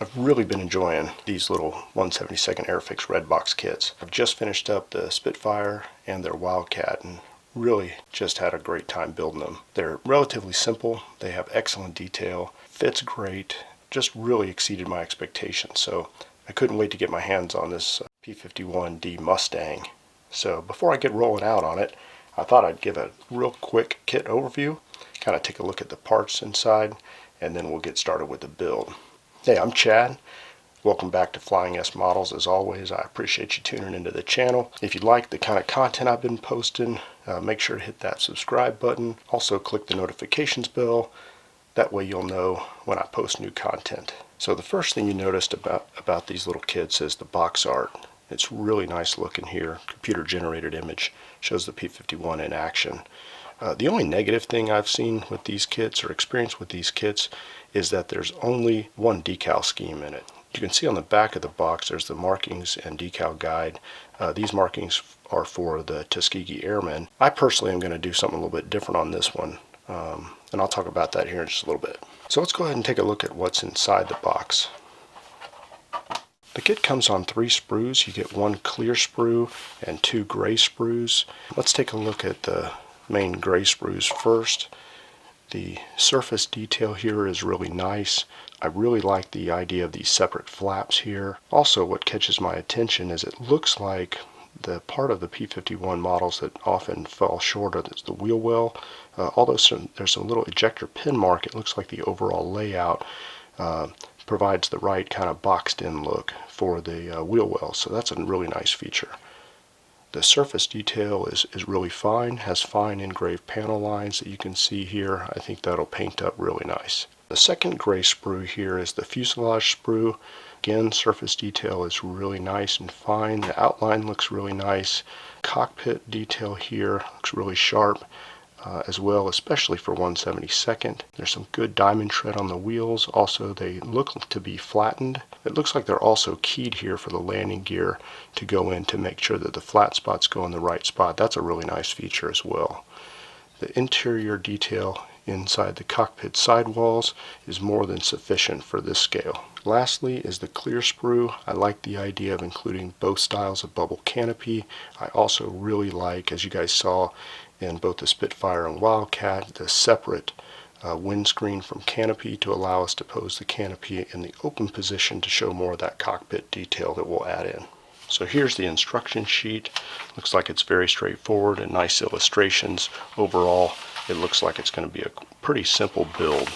I've really been enjoying these little 1/72 Airfix red box kits. I've just finished up the Spitfire and their Wildcat and really just had a great time building them. They're relatively simple, they have excellent detail, fits great, just really exceeded my expectations. So I couldn't wait to get my hands on this P-51D Mustang. So before I get rolling out on it, I thought I'd give a real quick kit overview, kind of take a look at the parts inside, and then we'll get started with the build. Hey, I'm Chad. Welcome back to Flying S Models. As always, I appreciate you tuning into the channel. If you like the kind of content I've been posting, make sure to hit that subscribe button. Also click the notifications bell. That way you'll know when I post new content. So the first thing you noticed about these little kits is the box art. It's really nice looking here. Computer generated image shows the P-51 in action. The only negative thing I've seen with these kits or experienced with these kits is that there's only one decal scheme in it. You can see on the back of the box there's the markings and decal guide. These markings are for the Tuskegee Airmen. I personally am going to do something a little bit different on this one, and I'll talk about that here in just a little bit. So let's go ahead and take a look at what's inside the box. The kit comes on 3 sprues. You get 1 clear sprue and 2 gray sprues. Let's take a look at the main gray sprues first. The surface detail here is really nice. I really like the idea of these separate flaps here. Also, what catches my attention is it looks like the part of the P-51 models that often fall short of is the wheel well. Although there's a little ejector pin mark, it looks like the overall layout provides the right kind of boxed in look for the wheel well. So that's a really nice feature. The surface detail is really fine, has fine engraved panel lines that you can see here. I think that'll paint up really nice. The second gray sprue here is the fuselage sprue. Again, surface detail is really nice and fine. The outline looks really nice. Cockpit detail here looks really sharp as well, especially for 1/72. There's some good diamond tread on the wheels. Also, they look to be flattened. It looks like they're also keyed here for the landing gear to go in to make sure that the flat spots go in the right spot. That's a really nice feature as well. The interior detail inside the cockpit sidewalls is more than sufficient for this scale. Lastly is the clear sprue. I like the idea of including both styles of bubble canopy. I also really like, as you guys saw in both the Spitfire and Wildcat, the separate windscreen from canopy to allow us to pose the canopy in the open position to show more of that cockpit detail that we'll add in. So here's the instruction sheet. Looks like it's very straightforward and nice illustrations. Overall, it looks like it's going to be a pretty simple build.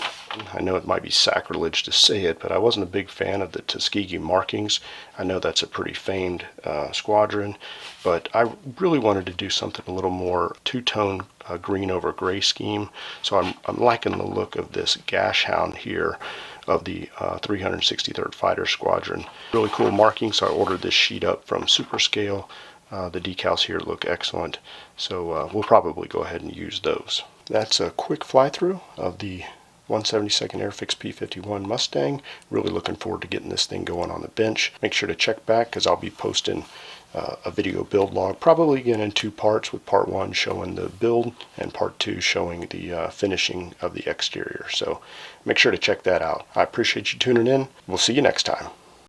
I know it might be sacrilege to say it, but I wasn't a big fan of the Tuskegee markings. I know that's a pretty famed squadron, but I really wanted to do something a little more two-tone green over gray scheme. So I'm liking the look of this gash hound here of the 363rd Fighter Squadron. Really cool markings, so I ordered this sheet up from Superscale. The decals here look excellent, so we'll probably go ahead and use those. That's a quick fly-through of the 1/72 Airfix P-51 Mustang. Really looking forward to getting this thing going on the bench. Make sure to check back because I'll be posting a video build log, probably again in 2 parts, with part 1 showing the build and part 2 showing the finishing of the exterior. So make sure to check that out. I appreciate you tuning in. We'll see you next time.